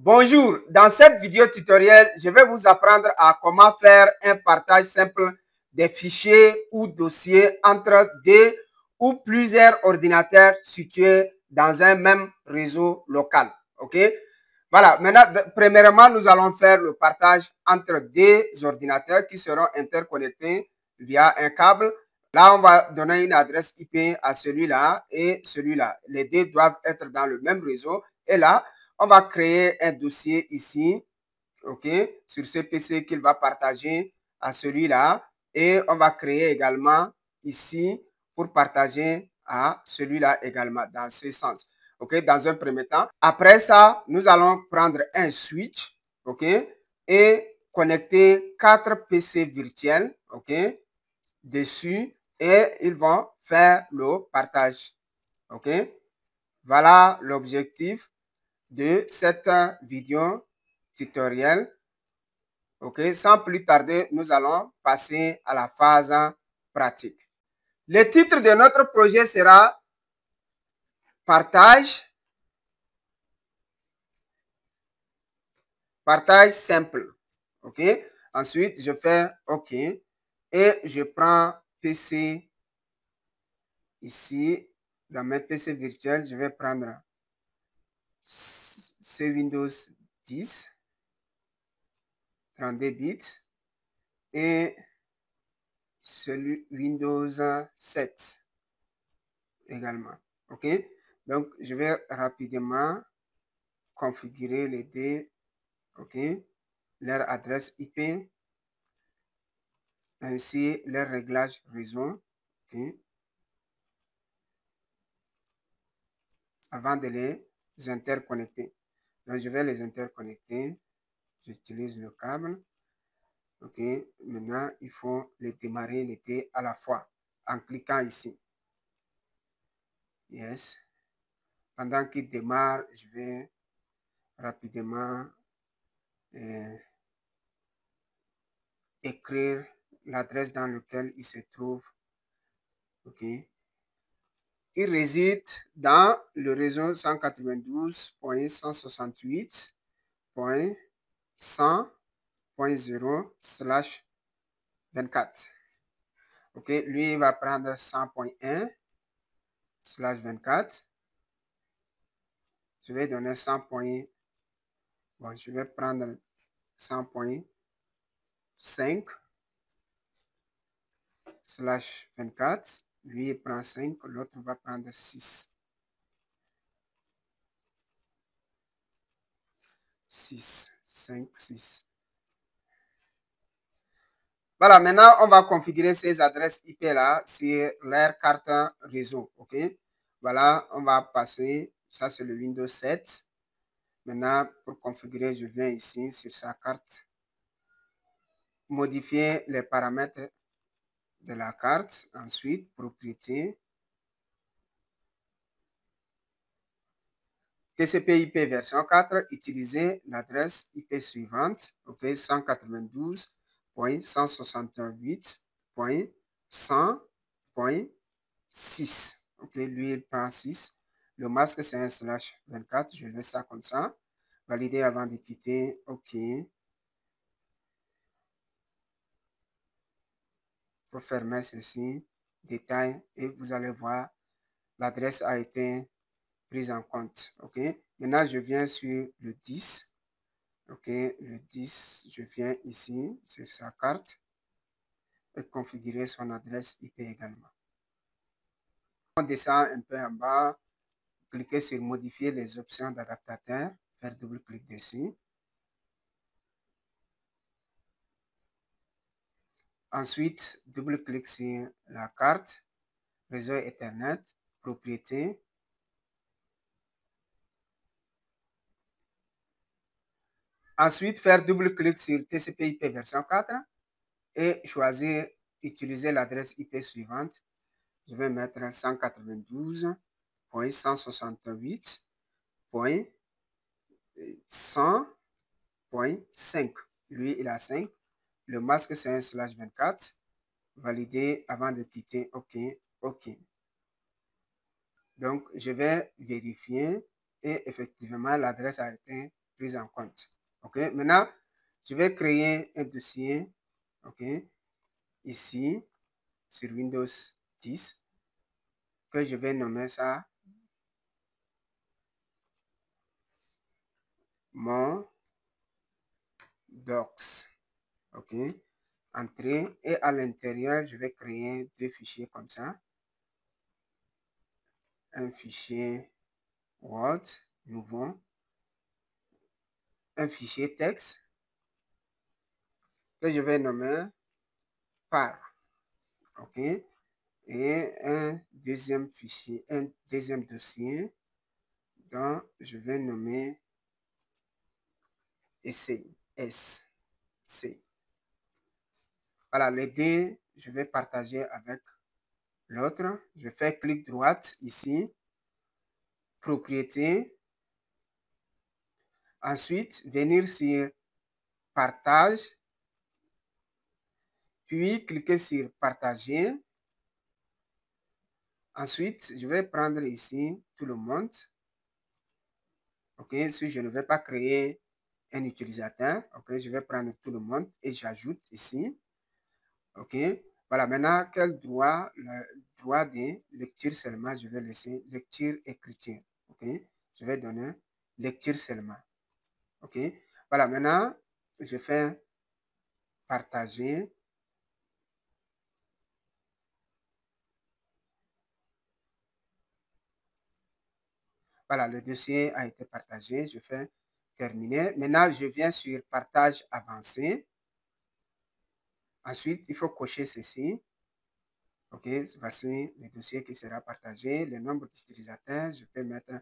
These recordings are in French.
Bonjour, dans cette vidéo tutoriel, je vais vous apprendre à comment faire un partage simple des fichiers ou dossiers entre deux ou plusieurs ordinateurs situés dans un même réseau local. OK? Voilà, maintenant, premièrement, nous allons faire le partage entre deux ordinateurs qui seront interconnectés via un câble. Là, on va donner une adresse IP à celui-là et celui-là. Les deux doivent être dans le même réseau. Et là, on va créer un dossier ici, OK, sur ce PC qu'il va partager à celui-là. Et on va créer également ici pour partager à celui-là également, dans ce sens. OK, dans un premier temps. Après ça, nous allons prendre un switch, OK, et connecter 4 PC virtuels, OK, dessus et ils vont faire le partage. OK, voilà l'objectif de cette vidéo tutoriel. OK, sans plus tarder, nous allons passer à la phase pratique. Le titre de notre projet sera partage simple. OK, ensuite je fais OK et je prends PC ici dans mes PC virtuels. Je vais prendre ce Windows 10 32 bits et celui Windows 7 également. OK, donc je vais rapidement configurer les deux. OK, leur adresse IP ainsi leur réglage réseau. OK, avant de les interconnecter. Donc je vais les interconnecter. J'utilise le câble. OK, maintenant il faut les démarrer les deux à la fois en cliquant ici. Yes. Pendant qu'il démarre, je vais rapidement écrire l'adresse dans laquelle il se trouve. OK. Il réside dans le réseau 192.168.100.0/24. OK, lui il va prendre 100.1/24. Je vais donner 100. Bon, je vais prendre 100.5/24. Lui, il prend 5, l'autre va prendre 6. 6, 5, 6. Voilà, maintenant, on va configurer ces adresses IP-là sur leur carte réseau. OK? Voilà, on va passer. Ça, c'est le Windows 7. Maintenant, pour configurer, je viens ici sur sa carte. Modifier les paramètres de la carte. Ensuite, propriété. TCP/IP version 4, utilisez l'adresse IP suivante, OK, 192.168.100.6. OK, lui, il prend 6. Le masque, c'est un /24. Je laisse ça comme ça. Valider avant de quitter. OK. Il faut fermer ceci. Détail. Et vous allez voir, l'adresse a été prise en compte. OK. Maintenant, je viens sur le 10. OK, le 10, je viens ici sur sa carte et configurer son adresse IP également. On descend un peu en bas, cliquez sur modifier les options d'adaptateur, faire double-clic dessus. Ensuite, double-clic sur la carte, réseau Ethernet, propriété. Ensuite, faire double-clic sur TCP/IP version 4 et choisir utiliser l'adresse IP suivante. Je vais mettre 192.168.100.5. Lui, il a 5. Le masque, c'est un /24. Valider avant de quitter. OK. OK. Donc, je vais vérifier et effectivement, l'adresse a été prise en compte. OK, maintenant, je vais créer un dossier, OK, ici, sur Windows 10, que je vais nommer ça mon docs. OK, entrée, et à l'intérieur, je vais créer deux fichiers comme ça. Un fichier Word, nouveau, un fichier texte que je vais nommer par. OK, et un deuxième fichier, un deuxième dossier dont je vais nommer essai, SC. Voilà, les deux, je vais partager avec l'autre. Je fais clic droite ici, propriété. Ensuite, venir sur partage, puis cliquer sur partager. Ensuite, je vais prendre ici tout le monde. OK, si je ne vais pas créer un utilisateur, OK, je vais prendre tout le monde et j'ajoute ici. OK, voilà, maintenant, quel droit? Le droit de lecture seulement, je vais laisser lecture, écriture. OK, je vais donner lecture seulement. OK, voilà, maintenant, je fais partager. Voilà, le dossier a été partagé. Je fais terminer. Maintenant, je viens sur partage avancé. Ensuite, il faut cocher ceci. OK, voici le dossier qui sera partagé. Le nombre d'utilisateurs, je peux mettre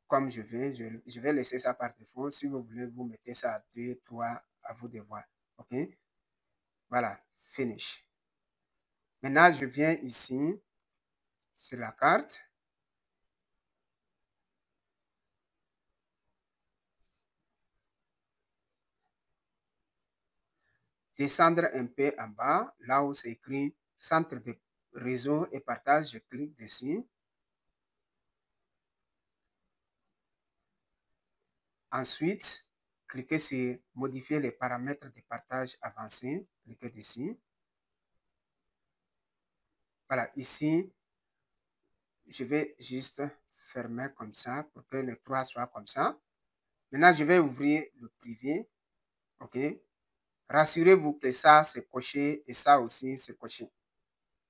comme je veux. Je vais laisser ça par défaut. Si vous voulez, vous mettez ça à 2, 3, à vous de voir. OK, voilà, finish. Maintenant, je viens ici sur la carte. Descendre un peu en bas, là où c'est écrit centre de réseau et partage, je clique dessus. Ensuite, cliquez sur modifier les paramètres de partage avancé, cliquez dessus. Voilà, ici, je vais juste fermer comme ça pour que le 3 soit comme ça. Maintenant, je vais ouvrir le privé. OK. Rassurez-vous que ça, c'est coché et ça aussi, c'est coché.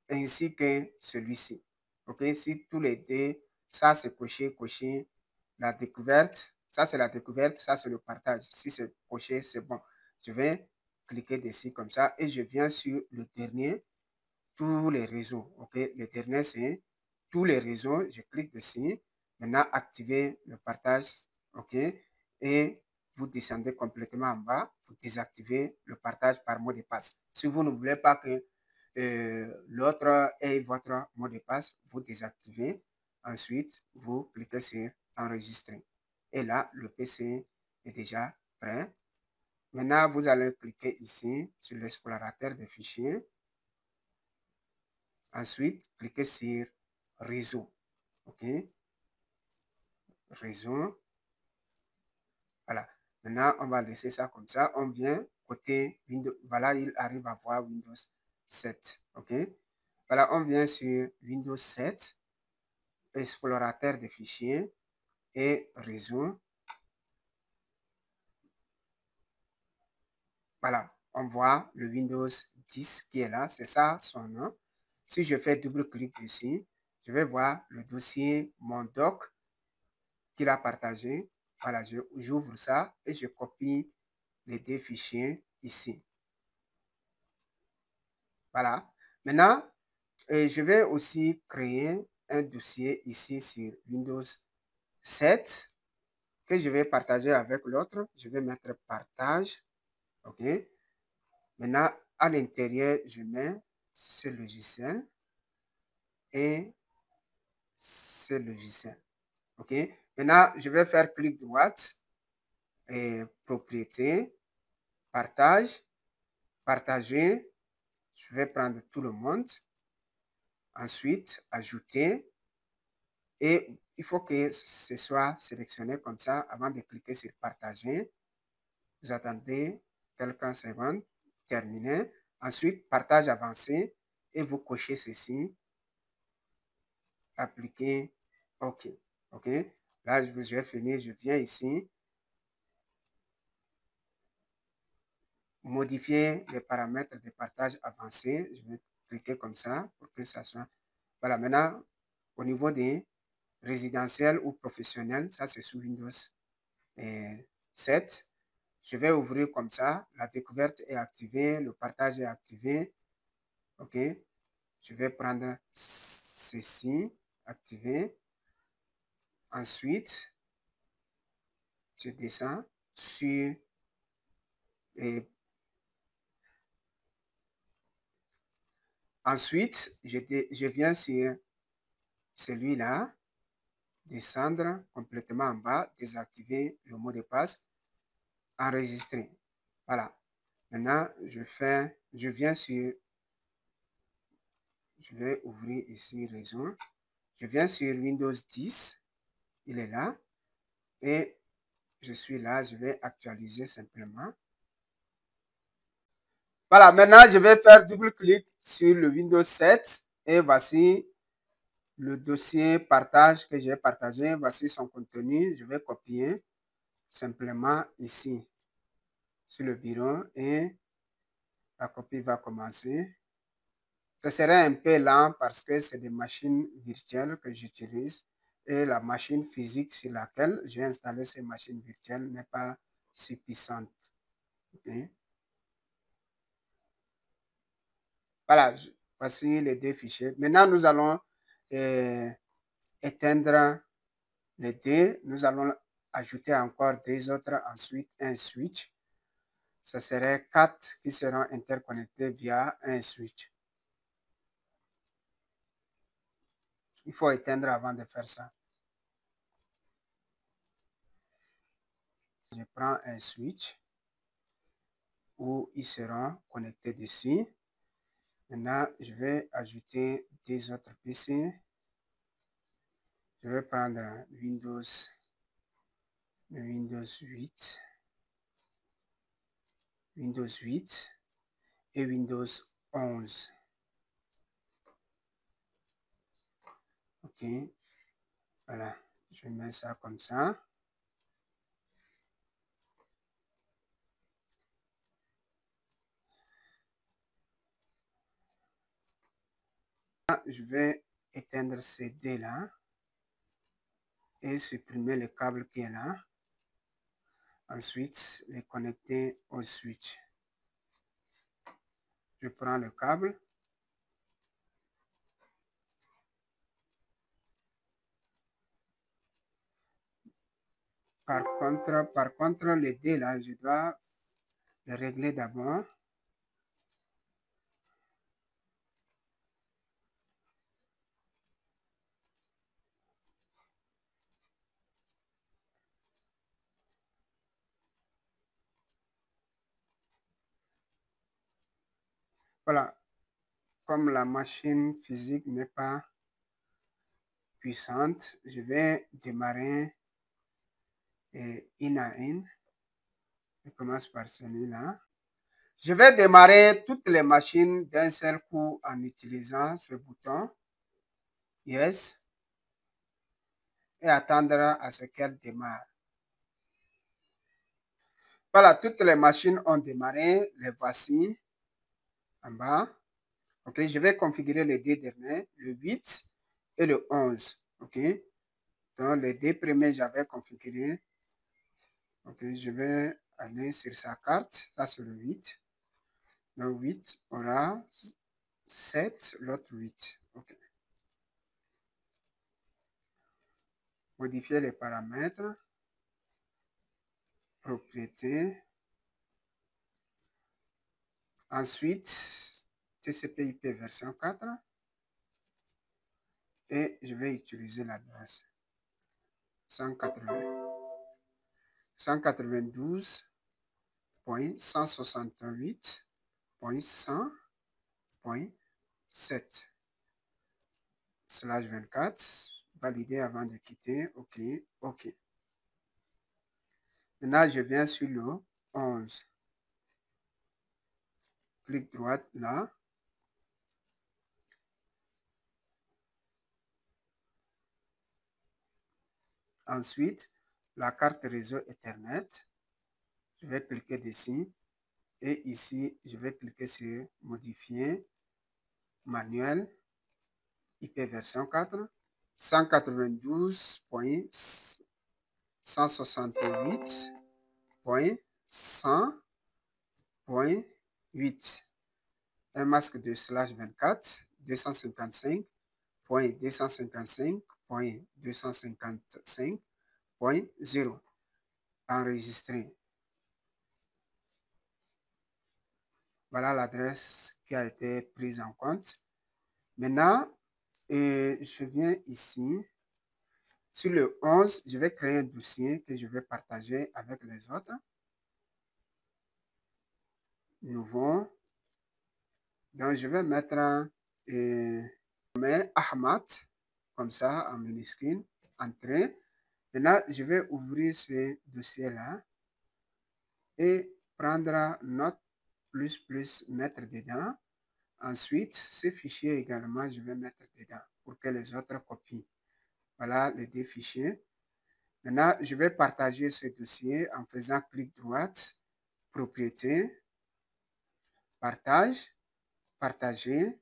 Ainsi que celui-ci. OK. Si tous les deux, ça, c'est coché, coché. La découverte, ça, c'est la découverte, ça, c'est le partage. Si c'est coché, c'est bon. Je vais cliquer dessus comme ça et je viens sur le dernier, tous les réseaux. OK. Le dernier, c'est tous les réseaux. Je clique dessus. Maintenant, activer le partage. OK. Et vous descendez complètement en bas. Vous désactivez le partage par mot de passe. Si vous ne voulez pas que l'autre ait votre mot de passe, vous désactivez. Ensuite, vous cliquez sur enregistrer. Et là, le PC est déjà prêt. Maintenant, vous allez cliquer ici sur l'explorateur de fichiers. Ensuite, cliquez sur réseau. OK. Réseau. Voilà. Maintenant, on va laisser ça comme ça. On vient côté Windows. Voilà, il arrive à voir Windows 7. OK. Voilà, on vient sur Windows 7, explorateur de fichiers et réseau. Voilà, on voit le Windows 10 qui est là. C'est ça son nom. Si je fais double-clic dessus, je vais voir le dossier mon doc qu'il a partagé. Voilà, j'ouvre ça et je copie les deux fichiers ici. Voilà. Maintenant, je vais aussi créer un dossier ici sur Windows 7 que je vais partager avec l'autre. Je vais mettre partage. OK. Maintenant, à l'intérieur, je mets ce logiciel et ce logiciel. OK. Maintenant, je vais faire clic droite et propriété, partage, partager. Je vais prendre tout le monde. Ensuite, ajouter. Et il faut que ce soit sélectionné comme ça avant de cliquer sur partager. Vous attendez quelques secondes, terminé. Ensuite, partage avancé et vous cochez ceci. Appliquer, OK. OK. Là, je vais finir, je viens ici. Modifier les paramètres de partage avancé. Je vais cliquer comme ça pour que ça soit. Voilà, maintenant, au niveau des résidentiels ou professionnels, ça c'est sous Windows 7. Je vais ouvrir comme ça. La découverte est activée, le partage est activé. OK. Je vais prendre ceci, activer. Ensuite, je descends sur et ensuite, je viens sur celui-là, descendre complètement en bas, désactiver le mot de passe, enregistrer. Voilà. Maintenant, je viens sur, je vais ouvrir ici réseau. Je viens sur Windows 10, il est là. Et je suis là, je vais actualiser simplement. Voilà, maintenant je vais faire double-clic sur le Windows 7 et voici le dossier partage que j'ai partagé. Voici son contenu. Je vais copier simplement ici sur le bureau et la copie va commencer. Ce serait un peu lent parce que c'est des machines virtuelles que j'utilise et la machine physique sur laquelle j'ai installé ces machines virtuelles n'est pas si puissante. Okay. Voilà, voici les deux fichiers. Maintenant, nous allons éteindre les deux. Nous allons ajouter encore deux autres, ensuite un switch. Ce serait 4 qui seront interconnectés via un switch. Il faut éteindre avant de faire ça. Je prends un switch où ils seront connectés dessus. Maintenant, je vais ajouter des autres PC. Je vais prendre Windows 8, Windows 8 et Windows 11. OK. Voilà. Je mets ça comme ça. Je vais éteindre ces deux là et supprimer le câble qui est là. Ensuite, les connecter au switch. Je prends le câble. Par contre, les deux là, je dois les régler d'abord. Voilà. Comme la machine physique n'est pas puissante, je vais démarrer in à in. Je commence par celui-là. Je vais démarrer toutes les machines d'un seul coup en utilisant ce bouton. Yes. Et attendre à ce qu'elles démarrent. Voilà, toutes les machines ont démarré. Les voici en bas. OK, je vais configurer les deux derniers, le 8 et le 11. OK, donc les deux premiers, j'avais configuré. OK, je vais aller sur sa carte. Ça, c'est le 8. Le 8 aura 7, l'autre 8. OK. Modifier les paramètres. Propriété. Ensuite, TCP/IP version 4. Et je vais utiliser l'adresse 192.168.100.7/24. valider avant de quitter. OK, OK. Maintenant, je viens sur le 11. Clic droit là. Ensuite, la carte réseau Ethernet. Je vais cliquer dessus. Et ici, je vais cliquer sur modifier manuel IP version 4. 192.168.100.8. Un masque de /24 255.255.255.0. Enregistrer. Voilà l'adresse qui a été prise en compte. Maintenant, je viens ici. Sur le 11, je vais créer un dossier que je vais partager avec les autres. Nouveau. Donc, je vais mettre Ahmad, comme ça, en minuscule, entrée. Maintenant, je vais ouvrir ce dossier-là et prendre note plus, mettre dedans. Ensuite, ce fichier également, je vais mettre dedans pour que les autres copient. Voilà les deux fichiers. Maintenant, je vais partager ce dossier en faisant clic droit, propriété, partage, partager.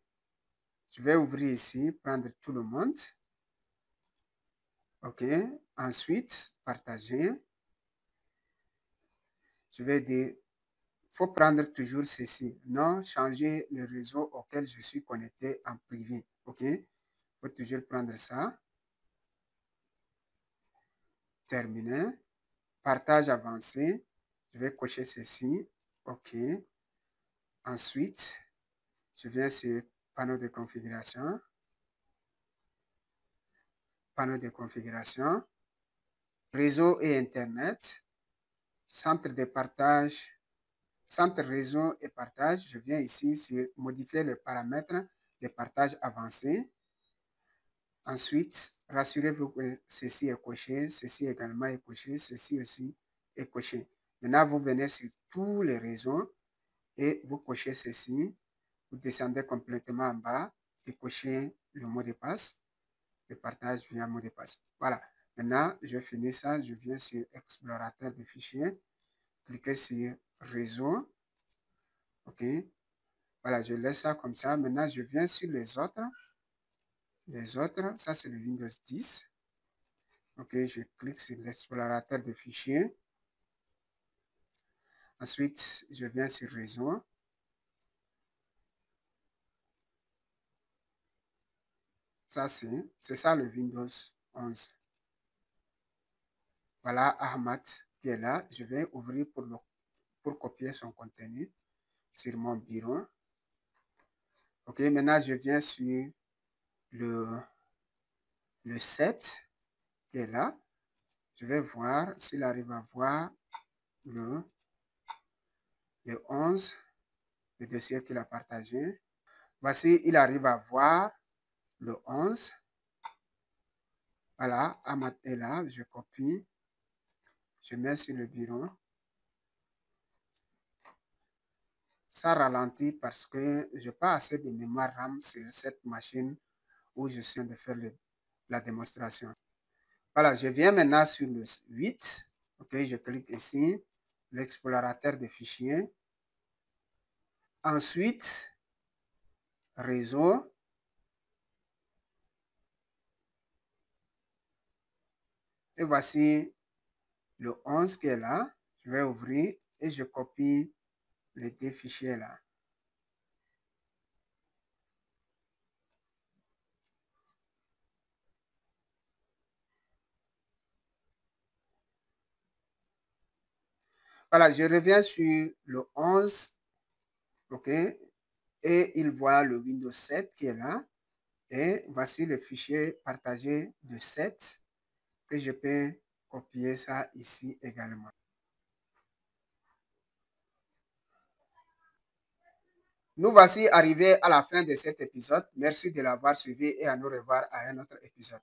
Je vais ouvrir ici, prendre tout le monde. OK. Ensuite, partager. Je vais dire, il faut prendre toujours ceci. Non, changer le réseau auquel je suis connecté en privé. OK. Il faut toujours prendre ça. Terminé. Partage avancé. Je vais cocher ceci. OK. Ensuite, je viens sur panneau de configuration. Panneau de configuration. Réseau et Internet. Centre de partage. Centre réseau et partage. Je viens ici sur modifier les paramètres de partage avancé. Ensuite, rassurez-vous que ceci est coché, ceci également est coché, ceci aussi est coché. Maintenant, vous venez sur tous les réseaux et vous cochez ceci. Vous descendez complètement en bas, décochez le mot de passe, le partage via mot de passe. Voilà. Maintenant, je finis ça, je viens sur explorateur de fichiers, cliquez sur réseau. OK. Voilà, je laisse ça comme ça. Maintenant, je viens sur les autres. Les autres, ça c'est le Windows 10. OK, je clique sur l'explorateur de fichiers. Ensuite, je viens sur réseau. Ça, c'est ça le Windows 11. Voilà Ahmad qui est là. Je vais ouvrir pour copier son contenu sur mon bureau. OK, maintenant je viens sur le 7 qui est là. Je vais voir s'il arrive à voir le 11, le dossier qu'il a partagé. Voici, il arrive à voir le 11. Voilà, Ahmad est là, je copie. Je mets sur le bureau. Ça ralentit parce que je n'ai pas assez de mémoire RAM sur cette machine où je suis en train de faire la démonstration. Voilà, je viens maintenant sur le 8. OK, je clique ici, l'explorateur de fichiers. Ensuite, réseau. Et voici le 11 qui est là. Je vais ouvrir et je copie les deux fichiers là. Voilà, je reviens sur le 11. OK. Et il voit le Windows 7 qui est là. Et voici le fichier partagé de 7 que je peux copier ça ici également. Nous voici arrivés à la fin de cet épisode. Merci de l'avoir suivi et à nous revoir à un autre épisode.